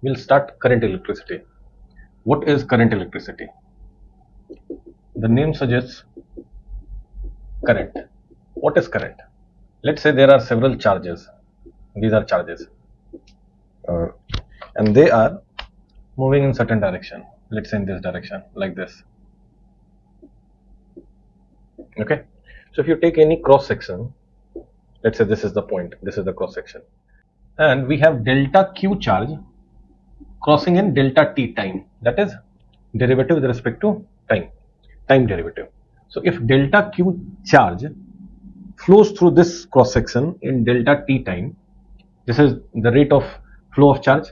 we'll start current electricity. What is current electricity? The name suggests current. What is current? Let's say there are several charges. These are charges, and they are moving in certain direction. Let's say in this direction, like this. Okay. So if you take any cross section, let's say this is the point, this is the cross section, and we have delta q charge crossing in delta t time, that is derivative with respect to time derivative. So if delta q charge flows through this cross section in delta t time, this is the rate of flow of charge,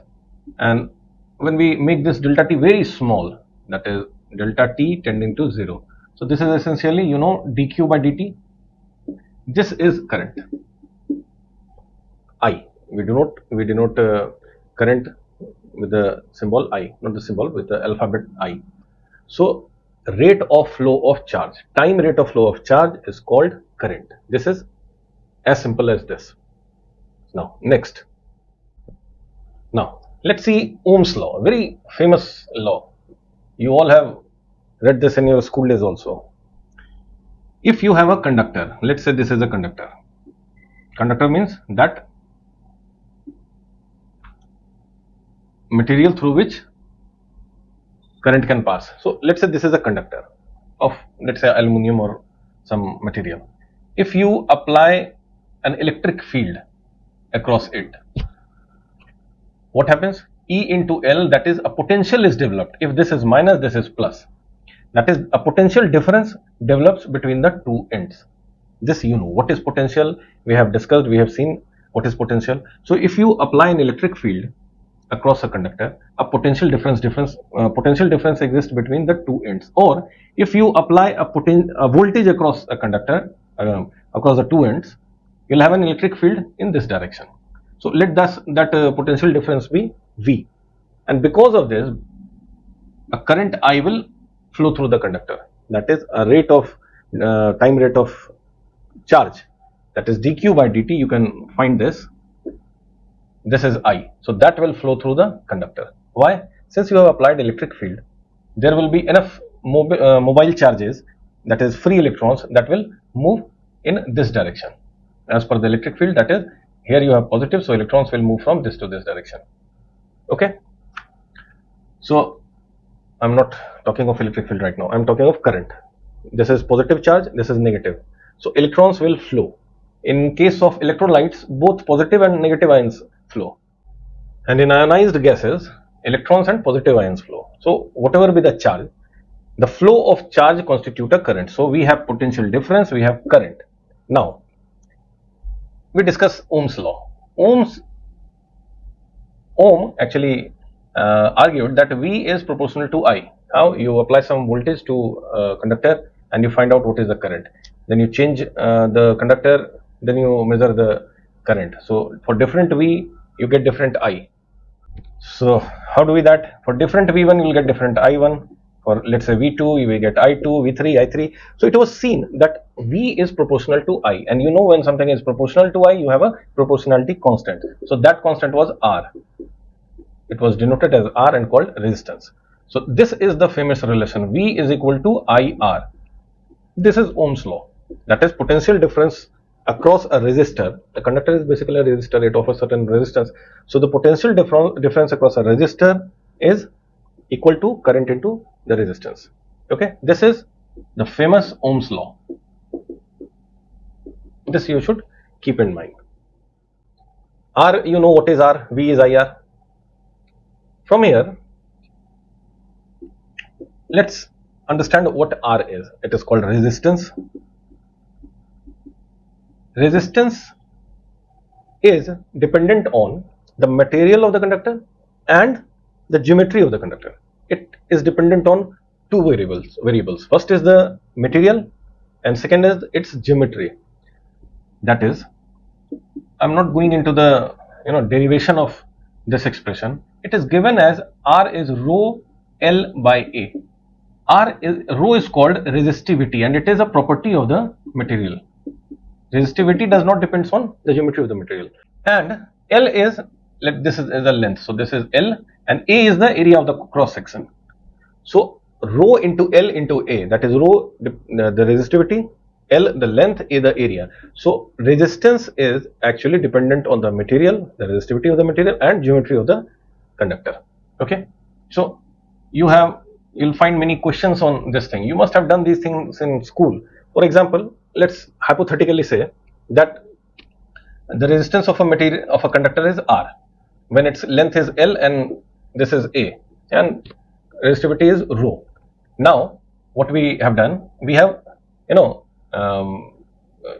and when we make this delta t very small, that is delta t tending to 0, so this is essentially dq by dt. This is current I. We denote current with the symbol I, not the symbol, with the alphabet I. So rate of flow of charge, time rate of flow of charge is called current. This is as simple as this. Now next, now let's see Ohm's law, a very famous law. You all have read this in your school days also. If you have a conductor, let's say this is a conductor. Conductor means that material through which current can pass. So let's say this is a conductor of, let's say, aluminum or some material. If you apply an electric field across it, what happens? E into L, that is a potential is developed. If this is minus, this is plus. That is a potential difference develops between the two ends. This what is potential, we have discussed, we have seen what is potential. So if you apply an electric field across a conductor, a potential difference exists between the two ends. Or if you apply a voltage across a conductor, across the two ends, you'll have an electric field in this direction. So let that potential difference be V, and because of this, a current I will flow through the conductor. That is a rate of time rate of charge, that is dq by dt. You can find this. This is I. So that will flow through the conductor. Why? Since you have applied electric field, there will be enough mobile charges, that is free electrons, that will move in this direction. As per the electric field, that is, here you have positive, so electrons will move from this to this direction. Okay. So I'm not talking of electric field right now. I'm talking of current. This is positive charge, this is negative. So electrons will flow. In case of electrolytes, both positive and negative ions flow. And in ionized gases, electrons and positive ions flow. So whatever be the charge, the flow of charge constitute a current. So we have potential difference, we have current. Now, we discuss Ohm's law. Ohm actually argued that V is proportional to I. How? You apply some voltage to conductor and you find out what is the current. Then you change the conductor, then you measure the current. So for different V, you get different I. So how do we that? For different V1, you will get different I1. For let's say V2, you will get I2, V3, I3. So it was seen that V is proportional to I. And when something is proportional to I, you have a proportionality constant. So that constant was R. It was denoted as R and called resistance. So this is the famous relation, V is equal to IR. This is Ohm's law. That is potential difference across a resistor. A conductor is basically a resistor, it offers certain resistance. So the potential difference across a resistor is equal to current into the resistance. Okay, this is the famous Ohm's law. This you should keep in mind. R, what is R? V is IR. From here, let's understand what R is. It is called resistance. Resistance is dependent on the material of the conductor and the geometry of the conductor. It is dependent on two variables. First is the material and second is its geometry. That is, I'm not going into the derivation of this expression. It is given as R is rho L by A. Rho is called resistivity and it is a property of the material. Resistivity does not depend on the geometry of the material. And L is, this is the length. So this is L and A is the area of the cross section. So rho into L into A, that is rho the resistivity, L the length, A the area. So resistance is actually dependent on the material, the resistivity of the material and geometry of the conductor. Okay, so you'll find many questions on this thing. You must have done these things in school. For example, let's hypothetically say that the resistance of a material of a conductor is R when its length is L and this is A and resistivity is rho. Now what we have done, we have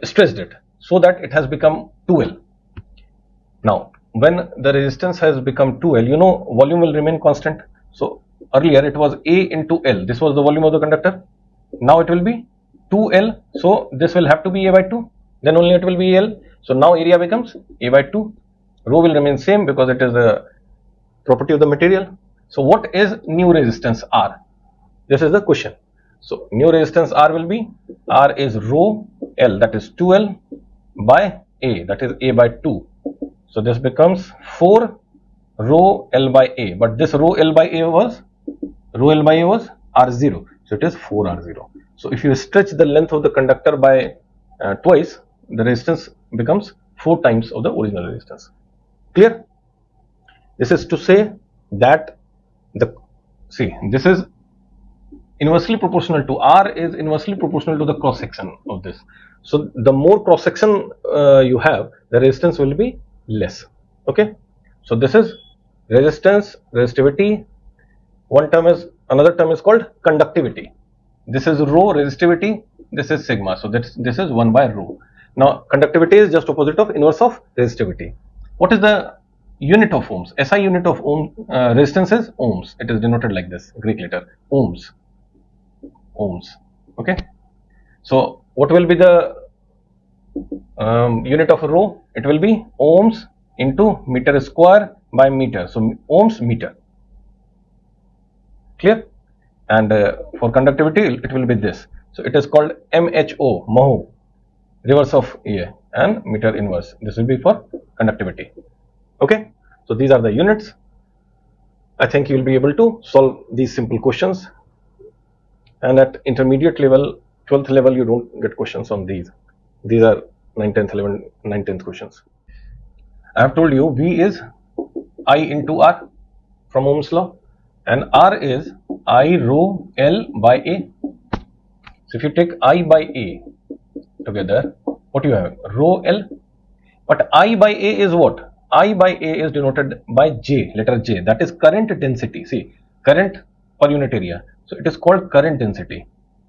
stretched it so that it has become 2L. Now when the resistance has become 2L, volume will remain constant. So earlier it was A into L, this was the volume of the conductor. Now it will be 2L, so this will have to be A by 2, then only it will be L. So now area becomes A by 2. Rho will remain same because it is a property of the material. So what is new resistance R? This is the question. So new resistance R will be, R is rho L, that is 2L by A, that is A by 2. So this becomes 4 rho L by A, but this rho L by A was R0, so it is 4R0. So if you stretch the length of the conductor by twice, the resistance becomes 4 times of the original resistance. Clear? This is to say that this is inversely proportional to R is inversely proportional to the cross section of this. So the more cross section you have, the resistance will be less. Okay, so this is resistance, resistivity. Another term is called conductivity. This is rho resistivity, this is sigma, so this is 1 by rho. Now conductivity is just opposite of inverse of resistivity. What is the unit of ohms? SI unit of resistance is ohms. It is denoted like this, Greek letter, ohms. Okay, so what will be the unit of rho? It will be ohms into meter square by meter, so ohms meter. Clear? And for conductivity it will be this, so it is called mho, reverse of A, and meter inverse. This will be for conductivity. Okay, so these are the units. I think you will be able to solve these simple questions, and at intermediate level, 12th level, you don't get questions on these. These are 9th, 10th, 11th, 9th, 10th questions. I have told you V is I into R from Ohm's law, and R is I rho L by A. So if you take I by A together, what you have? Rho L. But I by A is what? I by A is denoted by J, letter J, that is current density. See, current per unit area. So it is called current density.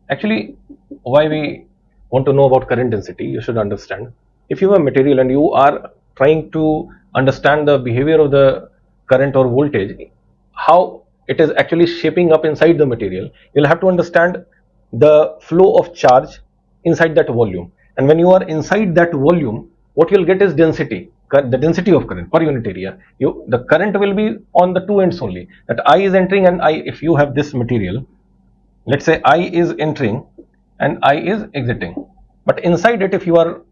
Actually, why we want to know about current density, you should understand. If you have a material and you are trying to understand the behavior of the current or voltage, how it is actually shaping up inside the material, you'll have to understand the flow of charge inside that volume. And when you are inside that volume, what you'll get is density, the density of current per unit area. The current will be on the two ends only, that I is entering and if you have this material, let's say I is entering and I is exiting, but inside it, if you are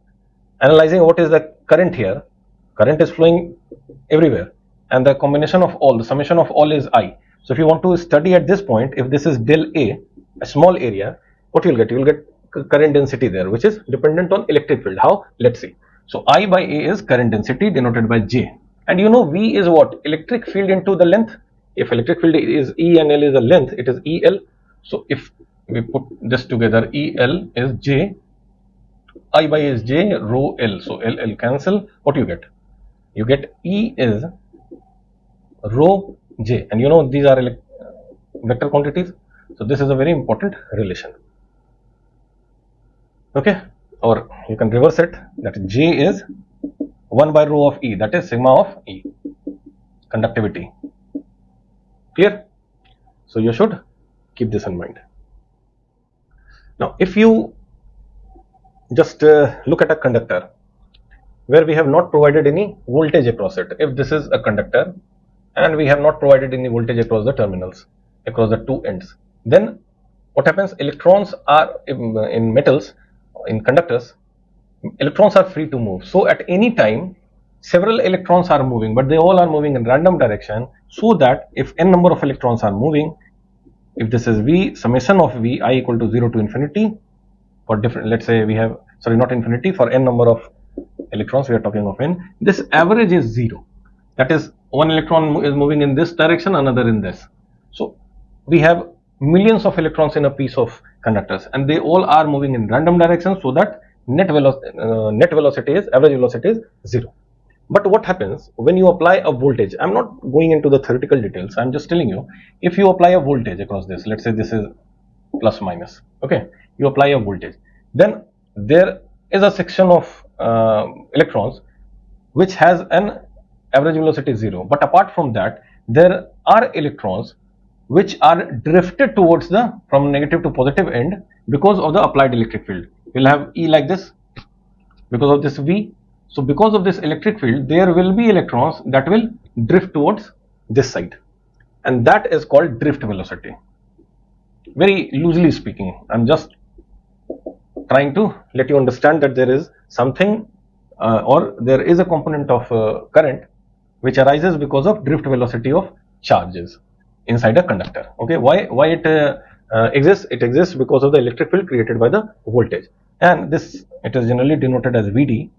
analyzing what is the current here, current is flowing everywhere, and the combination of all, the summation of all is I. So if you want to study at this point, if this is del A, a small area, what you'll get? You'll get current density there, which is dependent on electric field. How? Let's see. So I by A is current density denoted by J, and V is what? Electric field into the length. If electric field is E and L is the length, it is EL. So if we put this together, EL is J, I by A is J, rho L. So L cancel. What you get? You get E is rho J, and these are vector quantities. So this is a very important relation. Okay, or you can reverse it, that J is 1 by rho of E, that is sigma of E, conductivity. Clear? So you should keep this in mind. Now if you just look at a conductor where we have not provided any voltage across it, if this is a conductor and we have not provided any voltage across the terminals, across the two ends, then what happens? Electrons are in metals, in conductors, electrons are free to move. So at any time, several electrons are moving, but they all are moving in random direction, so that if n number of electrons are moving, if this is V, summation of V I equal to 0 to infinity for different, let's say we have, sorry, not infinity, for n number of electrons, we are talking of n, this average is 0. That is, one electron is moving in this direction, another in this. So we have millions of electrons in a piece of conductors, and they all are moving in random directions, so that net velocity is, average velocity is 0. But what happens when you apply a voltage? I'm not going into the theoretical details, I'm just telling you, if you apply a voltage across this, let's say this is plus minus, okay, you apply a voltage, then there is a section of electrons which has an average velocity 0, but apart from that, there are electrons which are drifted towards the, from negative to positive end, because of the applied electric field. You'll have E like this because of this V. So because of this electric field, there will be electrons that will drift towards this side, and that is called drift velocity. Very loosely speaking, I'm just trying to let you understand that there is something or there is a component of current which arises because of drift velocity of charges inside a conductor. Okay, why it exists? It exists because of the electric field created by the voltage, and this, it is generally denoted as Vd.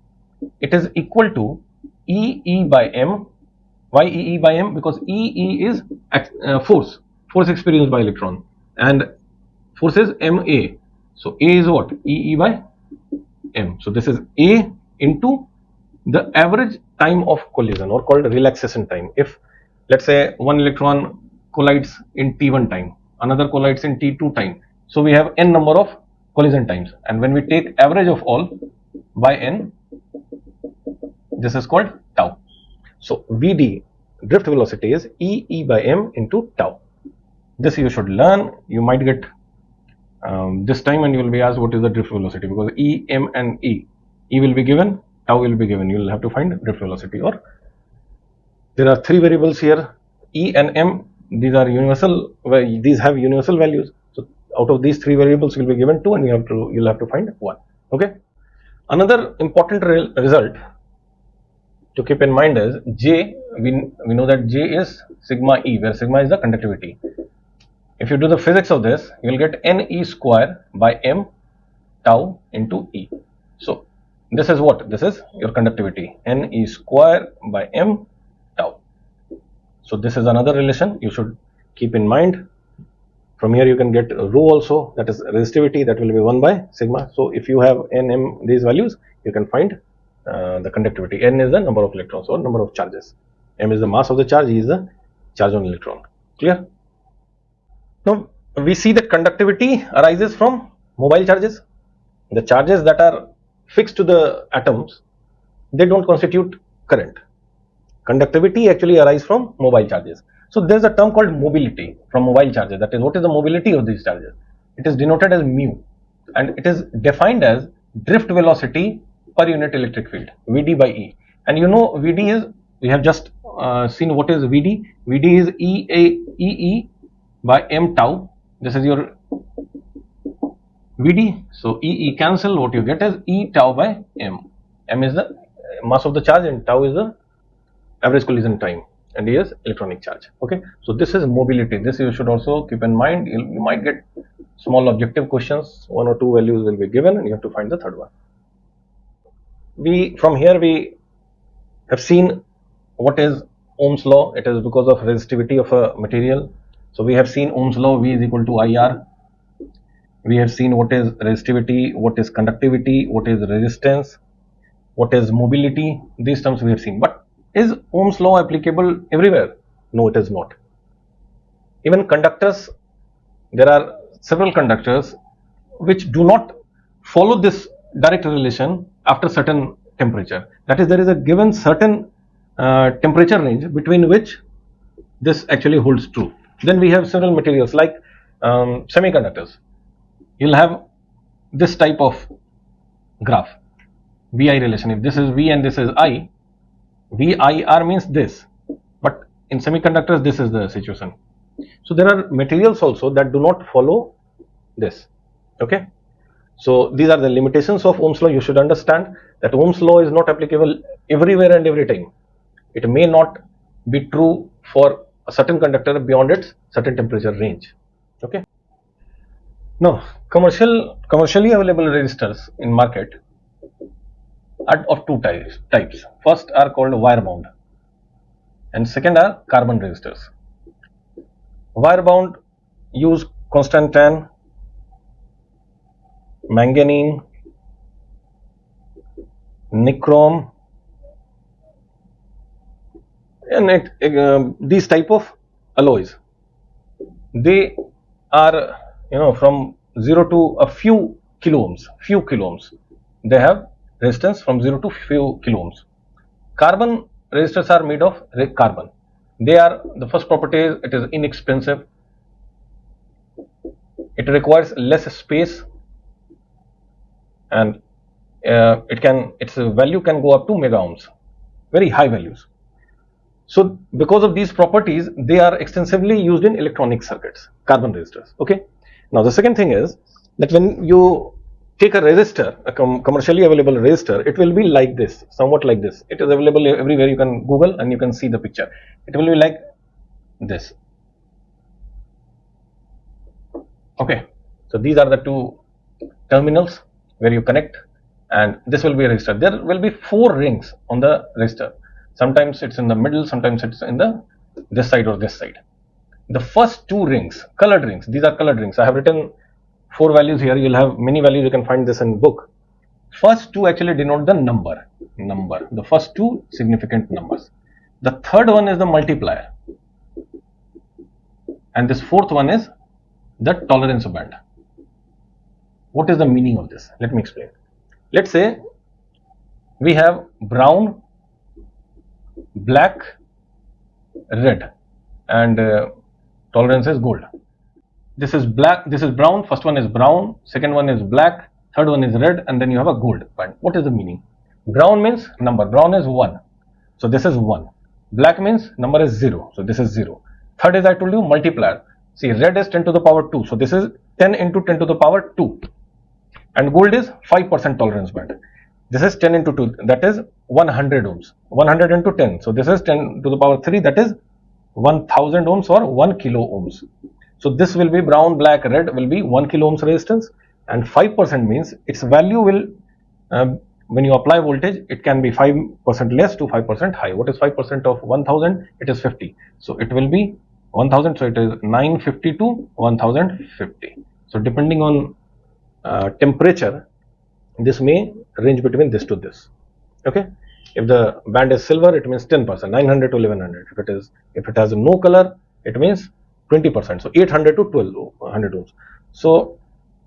It is equal to E by m. Why E by m? Because E is force experienced by electron, and force is ma. So A is what? E by m. So this is A into the average time of collision, or called relaxation time. If, let's say, one electron collides in t1 time, another collides in t2 time, so we have n number of collision times, and when we take average of all by n, this is called tau. So Vd, drift velocity, is E by m into tau. This you should learn. You might get this time and you will be asked what is the drift velocity, because E, m and E will be given, tau will be given. You will have to find drift velocity. Or there are three variables here, E and m. These are universal, these have universal values. So out of these three variables will be given 2, and you'll have to find 1. Okay. Another important result to keep in mind is J. We know that J is sigma E, where sigma is the conductivity. If you do the physics of this, you will get Ne square by m tau into E. So this is what? This is your conductivity, Ne square by m tau. So this is another relation you should keep in mind. From here you can get rho also, that is resistivity, that will be 1 by sigma. So if you have n, m, these values, you can find the conductivity. N is the number of electrons or number of charges. M is the mass of the charge, E is the charge on electron. Clear? Now we see that conductivity arises from mobile charges. The charges that are fixed to the atoms, they don't constitute current. Conductivity actually arises from mobile charges. So there is a term called mobility from mobile charges. That is, what is the mobility of these charges? It is denoted as mu, and it is defined as drift velocity per unit electric field, Vd by E. And you know Vd is, we have just seen what is Vd. Vd is E by m tau. This is your Vd. So E cancel, what you get is E tau by m. M is the mass of the charge and tau is the average collision time, and E is electronic charge. Okay, so this is mobility. This you should also keep in mind. You might get small objective questions, 1 or 2 values will be given, and you have to find the third one. From here we have seen what is Ohm's law. It is because of resistivity of a material. So we have seen Ohm's law, V is equal to IR. We have seen what is resistivity, what is conductivity, what is resistance, what is mobility. These terms we have seen. But is Ohm's law applicable everywhere? No, it is not. Even conductors, there are several conductors which do not follow this direct relation after certain temperature. That is, there is a given certain temperature range between which this actually holds true. Then we have several materials like semiconductors. You'll have this type of graph, VI relation. If this is V and this is I, VIR means this, but in semiconductors this is the situation. So there are materials also that do not follow this. Okay, so these are the limitations of Ohm's law. You should understand that Ohm's law is not applicable everywhere and every time. It may not be true for a certain conductor beyond its certain temperature range. Okay. Now, commercially available resistors in market are of two types. First are called wire bound, and second are carbon resistors. Wire bound use constantan, manganese, nichrome, and these type of alloys. They are from 0 to a few kilo ohms. They have resistance from 0 to few kilo ohms. Carbon resistors are made of carbon. They are, the first property is it is inexpensive. It requires less space, and its value can go up to mega ohms, very high values. So because of these properties, they are extensively used in electronic circuits, carbon resistors. Okay. Now the second thing is that when you take a resistor, a commercially available resistor, it will be like this, somewhat like this. It is available everywhere. You can Google and you can see the picture. It will be like this. Okay. So these are the two terminals where you connect, and this will be a resistor. There will be 4 rings on the resistor. Sometimes it's in the middle, sometimes it's in the this side or this side. The first 2 rings, colored rings, these are colored rings. I have written 4 values here. You'll have many values. You can find this in book. First 2 actually denote the number. The first 2 significant numbers. The third one is the multiplier, and this fourth one is the tolerance band. What is the meaning of this? Let me explain. Let's say we have brown, black, red, and tolerance is gold. This is black, this is brown, first one is brown, second one is black, third one is red, and then you have a gold band. What is the meaning? Brown means number, brown is 1, so this is 1. Black means number is 0, so this is 0. Third is, I told you, multiplier. See, red is 10 to the power 2, so this is 10 into 10 to the power 2. And gold is 5% tolerance band. This is 10 into 2, that is 100 ohms. 100 into 10, so this is 10 to the power 3, that is 1000 ohms or 1 kilo ohms. So this will be brown, black, red will be 1 kilo ohms resistance, and 5% means its value will, when you apply voltage, it can be 5% less to 5% high. What is 5% of 1000? It is 50. So it will be 1000, so it is 950 to 1050. So depending on temperature, this may range between this to this. Okay. If the band is silver, it means 10%, 900 to 1100. If it has no color, it means 20%. So 800 to 1200 ohms. So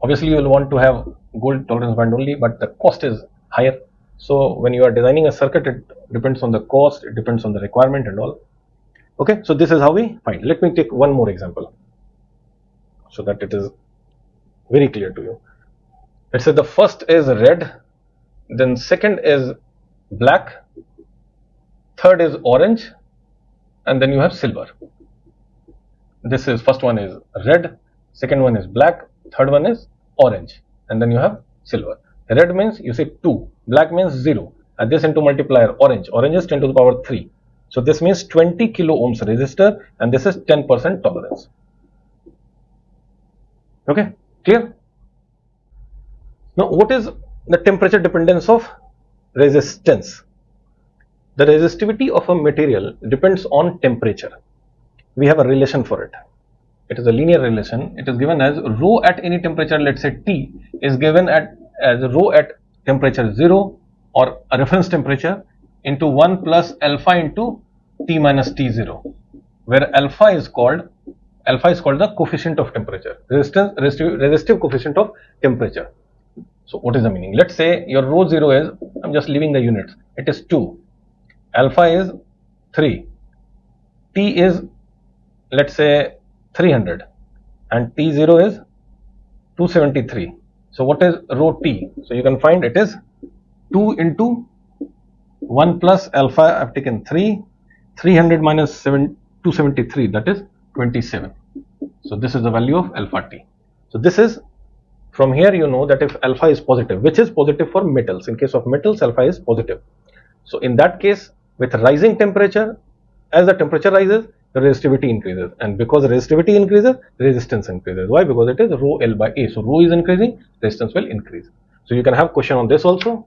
obviously you will want to have gold tolerance band only, but the cost is higher. So when you are designing a circuit, it depends on the cost, it depends on the requirement and all. Okay. So this is how we find. Let me take one more example so that it is very clear to you. Let's say the first is red, then second is black, third is orange, and then you have silver. This is, first one is red, second one is black, third one is orange, and then you have silver. Red means you say 2, black means 0, and this into multiplier orange is 10 to the power 3. So this means 20 kilo ohms resistor, and this is 10% tolerance. Okay, clear? Now what is the temperature dependence of resistance? The resistivity of a material depends on temperature. We have a relation for it. It is a linear relation. It is given as rho at any temperature, let's say T, is given as rho at temperature 0 or a reference temperature into 1 plus alpha into T minus T0, where alpha is called the coefficient of temperature, resistive coefficient of temperature. So what is the meaning? Let's say your rho 0 is, I'm just leaving the units, it is 2, alpha is 3, T is, let's say, 300, and T0 is 273. So what is rho T? So you can find it is 2 into 1 plus alpha, I have taken 3, 300 minus 273, that is 27. So this is the value of alpha T. So this is, from here you know that if alpha is positive, which is positive for metals, in case of metals alpha is positive. So in that case, with rising temperature, as the temperature rises, the resistivity increases, and because resistivity increases, resistance increases. Why? Because it is rho L by A. So rho is increasing, resistance will increase. So you can have question on this also.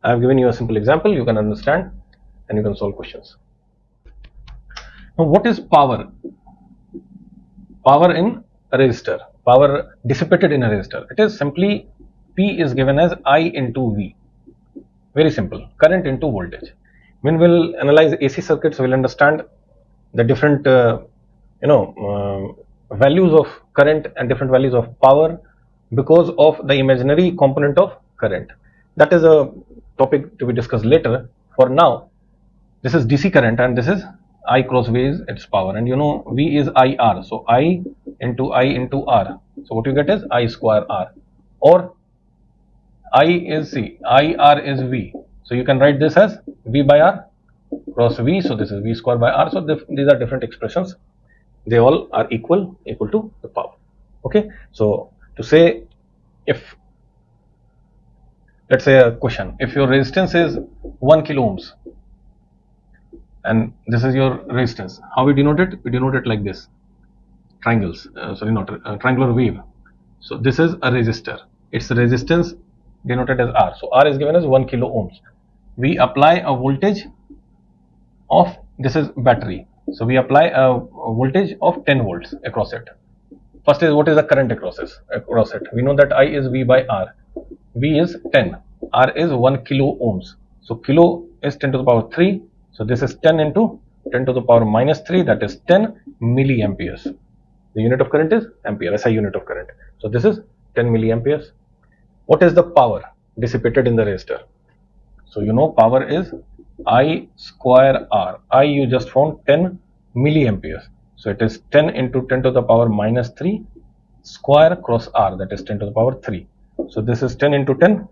I have given you a simple example, you can understand and you can solve questions. Now what is power? Power in a resistor, power dissipated in a resistor. It is simply P is given as I into V. Very simple, current into voltage. When we'll analyze AC circuits, we'll understand the different values of current and different values of power because of the imaginary component of current. That is a topic to be discussed later. For now, this is DC current and this is I cross V is its power, and you know V is IR, so I into R. So what you get is I square R, or I is C, IR is V. So you can write this as V by R cross V. So this is V square by R. So these are different expressions. They all are equal to the power. Okay. So to say, if let's say a question, if your resistance is 1 kilo ohms and this is your resistance, how we denote it? We denote it like this: triangles. Sorry, not triangular wave. So this is a resistor. Its resistance denoted as R. So R is given as 1 kilo ohms. We apply a voltage of, this is battery. So we apply a voltage of 10 volts across it. First is, what is the current across it? We know that I is V by R. V is 10. R is 1 kilo ohms. So kilo is 10 to the power 3. So this is 10 into 10 to the power minus 3. That is 10 milliamperes. The unit of current is ampere, SI unit of current. So this is 10 milliamperes. What is the power dissipated in the resistor? So you know power is I square R. I you just found 10 milliamperes. So it is 10 into 10 to the power minus 3 square cross R, that is 10 to the power 3. So this is 10 into 10,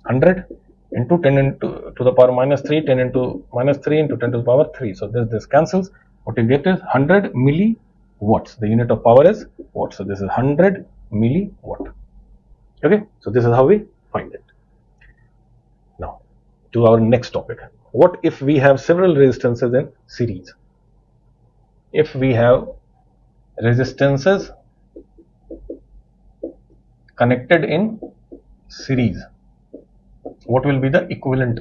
100 into 10 into to the power minus 3, 10 into minus 3 into 10 to the power 3. So this cancels. What you get is 100 milliwatts. The unit of power is watt. So this is 100 milliwatt. Okay. So this is how we find it. Now to our next topic. What if we have several resistances in series? If we have resistances connected in series, what will be the equivalent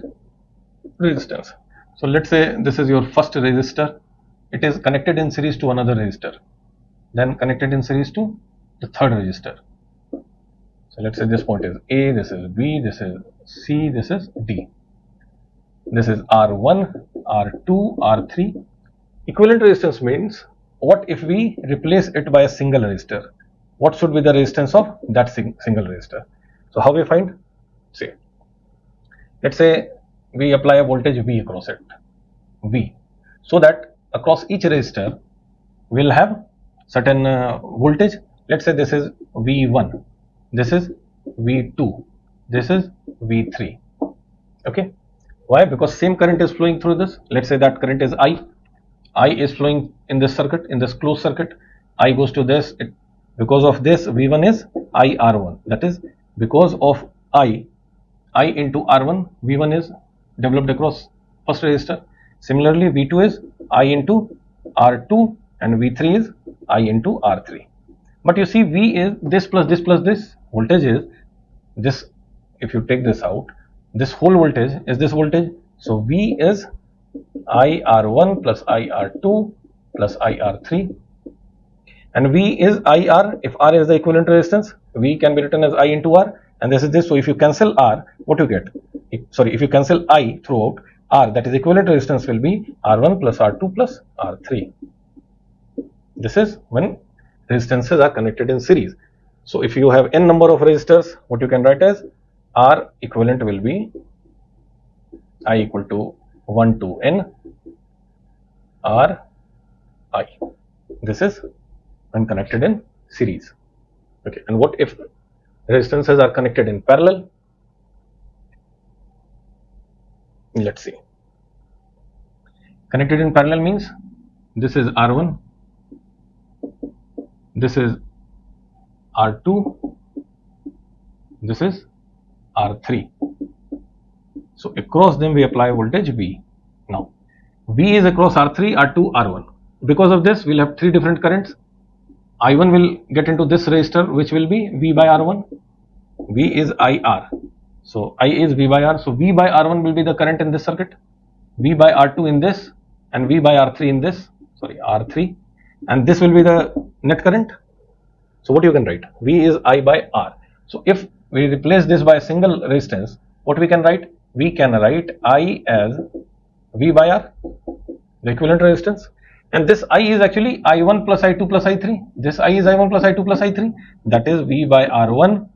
resistance? So let's say this is your first resistor. It is connected in series to another resistor, then connected in series to the third resistor. So let's say this point is A, this is B, this is C, this is D. This is R1, R2, R3. Equivalent resistance means, what if we replace it by a single resistor? What should be the resistance of that single resistor? So how we find? See, let's say we apply a voltage V across it, V, so that across each resistor we'll have certain voltage. Let's say this is V1, this is V2, this is V3. Okay. Why? Because same current is flowing through this. Let's say that current is I. I is flowing in this circuit, in this closed circuit. I goes to this. Because of this, V1 is IR1. That is, because of I into R1, V1 is developed across first resistor. Similarly, V2 is I into R2 and V3 is I into R3. But you see, V is this plus this plus this. Voltage is this. If you take this out, this whole voltage is this voltage. So V is IR1 plus IR2 plus IR3, and V is IR. If R is the equivalent resistance, V can be written as I into R, and this is this. So if you cancel R, what you get? If you cancel I throughout, R, that is equivalent resistance, will be R1 plus R2 plus R3. This is when resistances are connected in series. So if you have n number of resistors, what you can write as R equivalent will be I equal to 1 to n R I. This is when connected in series. Okay. And what if resistances are connected in parallel? Let's see. Connected in parallel means this is R1, this is R2, this is R3. So across them we apply voltage V. Now V is across R3, R2, R1. Because of this, we'll have three different currents. I1 will get into this resistor, which will be V by R1. V is IR. So I is V by R. So V by R1 will be the current in this circuit. V by R2 in this, and V by R3 in this. Sorry, R3. And this will be the net current. So what you can write? V is I by R. So if we replace this by a single resistance, what we can write? We can write I as V by R, the equivalent resistance. And this I is actually I1 plus I2 plus I3. This I is I1 plus I2 plus I3. That is V by R1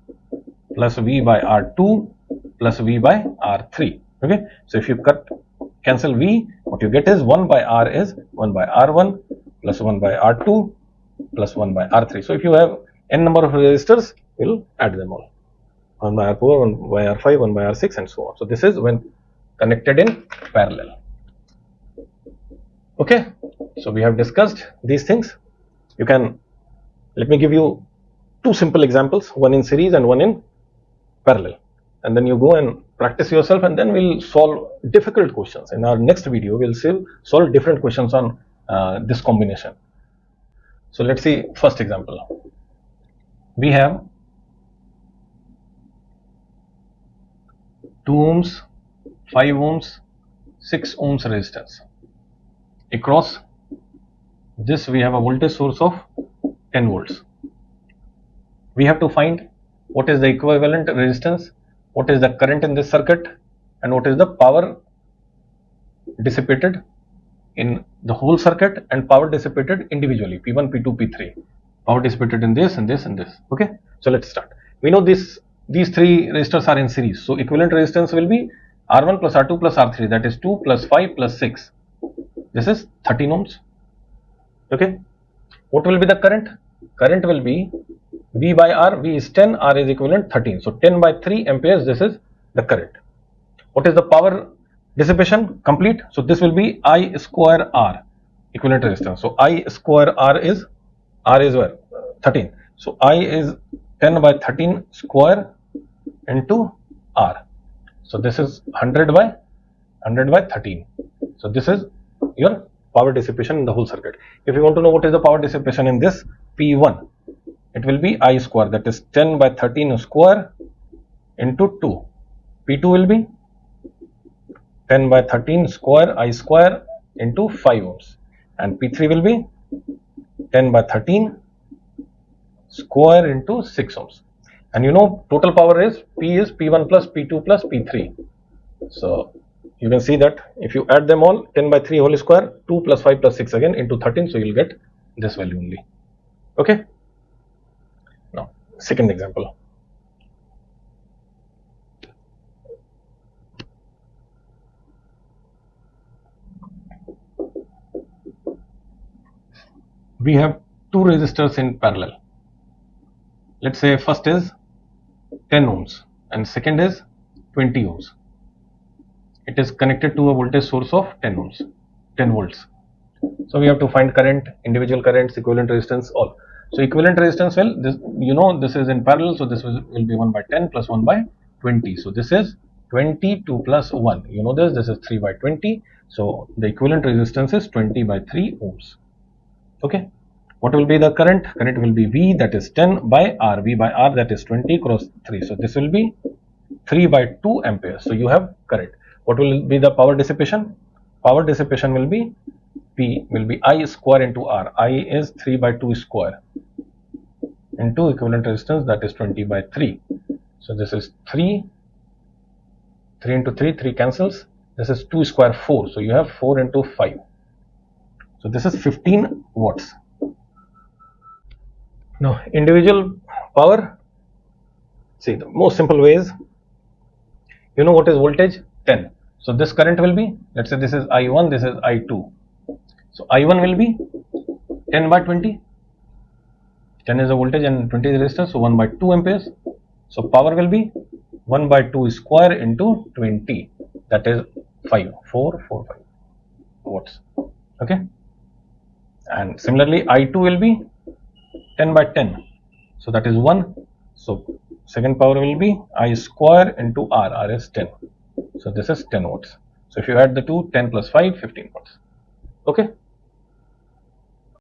plus V by R2 plus V by R3. Okay. So if you cancel V, what you get is 1 by R is 1 by R1 plus 1 by R2 plus 1 by R3. So if you have n number of resistors, we'll add them all. 1 by R4, 1 by R5, 1 by R6 and so on. So this is when connected in parallel. Okay. So we have discussed these things. You can, let me give you two simple examples, one in series and one in parallel. And then you go and practice yourself, and then we'll solve difficult questions. In our next video, we'll solve different questions on this combination. So let's see first example. We have 2 ohms, 5 ohms, 6 ohms resistance. Across this we have a voltage source of 10 volts. We have to find what is the equivalent resistance, what is the current in this circuit, and what is the power dissipated in the whole circuit and power dissipated individually, P1, P2, P3. Power dissipated in this and this and this. Okay. So let's start. We know these three resistors are in series. So equivalent resistance will be R1 plus R2 plus R3, that is 2 plus 5 plus 6. This is 13 ohms. Okay. What will be the current? Current will be V by R. V is 10, R is equivalent 13. So 10 by 3 amperes, this is the current. What is the power dissipation? Complete. So this will be I square R, equivalent resistance. So I square R is where? 13. So I is 10 by 13 square into R. So this is 100 by 13. So this is your power dissipation in the whole circuit. If you want to know what is the power dissipation in this P1, it will be I square, that is 10 by 13 square into 2. P2 will be 10 by 13 square I square into 5 ohms, and P3 will be 10 by 13 square into 6 ohms. And you know total power is P is P1 plus P2 plus P3. So you can see that if you add them all, 10 by 3 whole square, 2 plus 5 plus 6 again into 13, so you'll get this value only. Okay. Now second example. We have two resistors in parallel. Let's say first is 10 ohms and second is 20 ohms. It is connected to a voltage source of 10 ohms, 10 volts. So we have to find current, individual currents, equivalent resistance, all. So equivalent resistance, well, this, you know, this is in parallel, so this will be 1 by 10 plus 1 by 20. So this is 22 plus 1. You know this is 3 by 20. So the equivalent resistance is 20 by 3 ohms. Okay. What will be the current? Current will be V, that is 10 by R. V by R, that is 20 cross 3. So this will be 3 by 2 amperes. So you have current. What will be the power dissipation? Power dissipation will be P will be I square into R. I is 3 by 2 square into equivalent resistance, that is 20 by 3. So this is 3 into 3 cancels. This is 2 square 4. So you have 4 into 5. So this is 15 watts. Now individual power, see the most simple way is, you know what is voltage? 10. So this current will be, let's say this is I1, this is I2. So I1 will be 10 by 20. 10 is the voltage and 20 is the resistance, so 1 by 2 amperes. So power will be 1 by 2 square into 20, that is 5 watts. Okay. And similarly I2 will be 10 by 10, so that is 1. So second power will be I square into R. R is 10. So this is 10 volts. So if you add the two, 10 plus 5, 15 volts. Okay.